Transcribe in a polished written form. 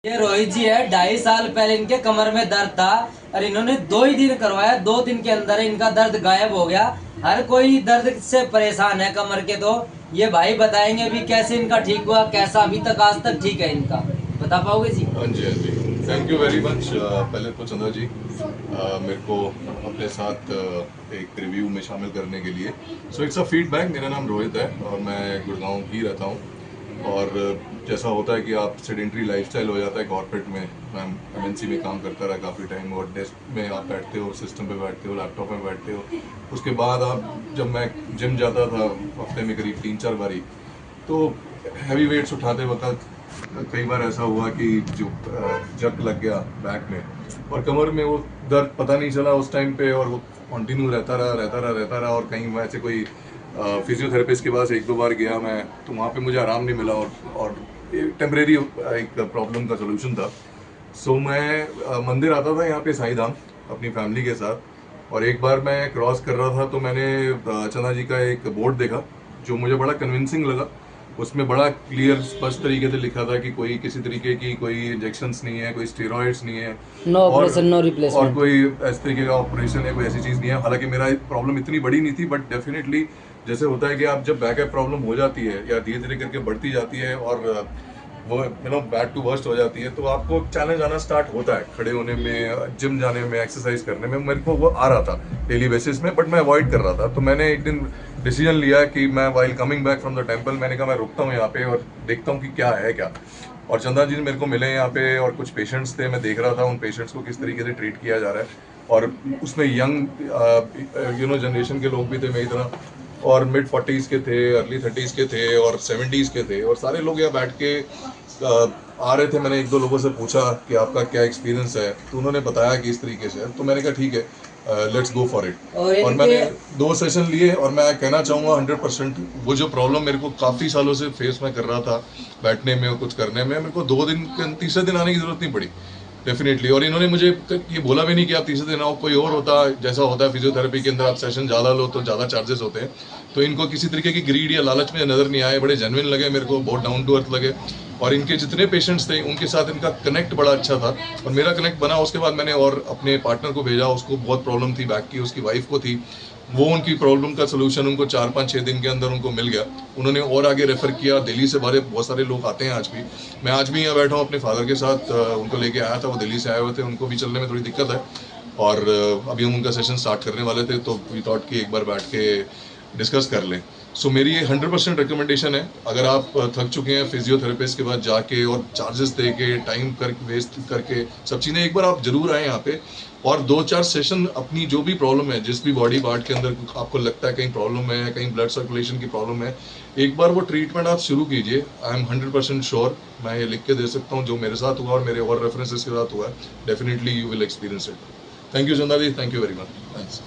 ये रोहित जी है, 2.5 साल पहले इनके कमर में दर्द था और इन्होंने 2 ही दिन करवाया, 2 दिन के अंदर इनका दर्द गायब हो गया। हर कोई दर्द से परेशान है कमर के, तो ये भाई बताएंगे भी कैसे इनका ठीक हुआ, कैसा अभी तक आज तक ठीक है इनका, बता पाओगे जी? हाँ जी, हाँ जी, थैंक यू वेरी मच। पहले तो चंदा जी मेरे को अपने साथ एक रिव्यू में शामिल करने के लिए। So it's a feedback. मेरा नाम रोहित है और मैं गुड़गांव ही रहता हूँ। और जैसा होता है कि आप सेडेंट्री लाइफस्टाइल हो जाता है कॉर्पोरेट में। मैं एमएनसी में काम करता रहा काफ़ी टाइम, और डेस्क में आप बैठते हो, सिस्टम पे बैठते हो, लैपटॉप में बैठते हो। उसके बाद आप, जब मैं जिम जाता था हफ्ते में करीब 3-4 बारी, तो हैवी वेट्स उठाते वक्त कई बार ऐसा हुआ कि जो जक लग गया बैक में और कमर में, वो दर्द पता नहीं चला उस टाइम पे, और वो कंटिन्यू रहता रहा। और कहीं वैसे कोई फिजियोथेरेपिस्ट के पास 1-2 बार गया मैं, तो वहाँ पे मुझे आराम नहीं मिला, और टेम्परेरी एक प्रॉब्लम का सोल्यूशन था। सो मैं मंदिर आता था यहाँ पे साईं धाम अपनी फैमिली के साथ, और एक बार मैं क्रॉस कर रहा था तो मैंने चंदा जी का एक बोर्ड देखा जो मुझे बड़ा कन्विंसिंग लगा। उसमें बड़ा क्लियर स्पष्ट तरीके से लिखा था कि कोई किसी तरीके की कोई इंजेक्शंस नहीं है, कोई स्टेरॉइड्स नहीं है, नो और ऑपरेशन नो और रिप्लेसमेंट। कोई इस तरीके का ऑपरेशन है, कोई ऐसी चीज़ नहीं है। हालांकि मेरा प्रॉब्लम इतनी बड़ी नहीं थी, बट डेफिनेटली जैसे होता है कि आप जब बैकअप प्रॉब्लम हो जाती है या धीरे धीरे करके बढ़ती जाती है और वो बैड टू वर्स्ट हो जाती है, तो आपको चैलेंज आना स्टार्ट होता है खड़े होने में, जिम जाने में, एक्सरसाइज करने में। मेरे को वो आ रहा था डेली बेसिस में, बट मैं अवॉइड कर रहा था। तो मैंने एक दिन डिसीजन लिया कि मैं while coming back from the temple, मैंने कहा मैं रुकता हूँ यहाँ पे और देखता हूँ कि क्या है क्या। और चंदा जी मेरे को मिले यहाँ पे, और कुछ पेशेंट्स थे, मैं देख रहा था उन पेशेंट्स को किस तरीके से ट्रीट किया जा रहा है। और उसमें यंग जनरेशन के लोग भी थे मेरी तरह, और मिड 40s के थे, अर्ली 30s के थे, और 70s के थे, और सारे लोग यहाँ बैठ के आ रहे थे। मैंने 1-2 लोगों से पूछा कि आपका क्या एक्सपीरियंस है, तो उन्होंने बताया कि इस तरीके से है। तो मैंने कहा ठीक है, लेट्स गो फॉर इट। और मैंने 2 सेशन लिए, और मैं कहना चाहूँगा 100% वो जो प्रॉब्लम मेरे को काफ़ी सालों से फेस में कर रहा था बैठने में और कुछ करने में, मेरे को 2 दिन के तीसरे दिन आने की ज़रूरत नहीं पड़ी डेफिनेटली। और इन्होंने मुझे ये बोला भी नहीं कि आप तीसरे दिन आओ। कोई और होता, जैसा होता है फिजियोथेरेपी के अंदर, आप सेशन ज़्यादा लो तो ज़्यादा चार्जेस होते हैं। तो इनको किसी तरीके की ग्रीड या लालच में नज़र नहीं आए, बड़े जेन्युइन लगे मेरे को, बहुत डाउन टू अर्थ लगे। और इनके जितने पेशेंट्स थे उनके साथ इनका कनेक्ट बड़ा अच्छा था, और मेरा कनेक्ट बना। उसके बाद मैंने और अपने पार्टनर को भेजा, उसको बहुत प्रॉब्लम थी बैक की, उसकी वाइफ को थी। वो उनकी प्रॉब्लम का सोल्यूशन उनको 4-5-6 दिन के अंदर उनको मिल गया। उन्होंने और आगे रेफ़र किया। दिल्ली से बहुत सारे लोग आते हैं आज भी। मैं आज भी यहाँ बैठा हूँ अपने फादर के साथ, उनको लेके आया था, वो दिल्ली से आए हुए थे, उनको भी चलने में थोड़ी दिक्कत है। और अभी हम उनका सेशन स्टार्ट करने वाले थे, तो वी थॉट कि एक बार बैठ के डिस्कस कर लें। सो मेरी ये 100% रिकमेंडेशन है। अगर आप थक चुके हैं फिजियोथेरेपिस्ट के पास जाके और चार्जेस दे के, टाइम कर वेस्ट करके सब चीज़ें, एक बार आप जरूर आएँ यहाँ पे, और 2-4 सेशन अपनी जो भी प्रॉब्लम है, जिस भी बॉडी पार्ट के अंदर आपको लगता है कहीं प्रॉब्लम है, कहीं ब्लड सर्कुलेशन की प्रॉब्लम है, एक बार वो ट्रीटमेंट आप शुरू कीजिए। आई एम 100% श्योर, मैं ये लिख के दे सकता हूँ, जो मेरे साथ हुआ और मेरे और रेफरेंसेस के साथ हुआ है, definitely you will experience it. Thank you Chanda ji, thank you very much, thanks.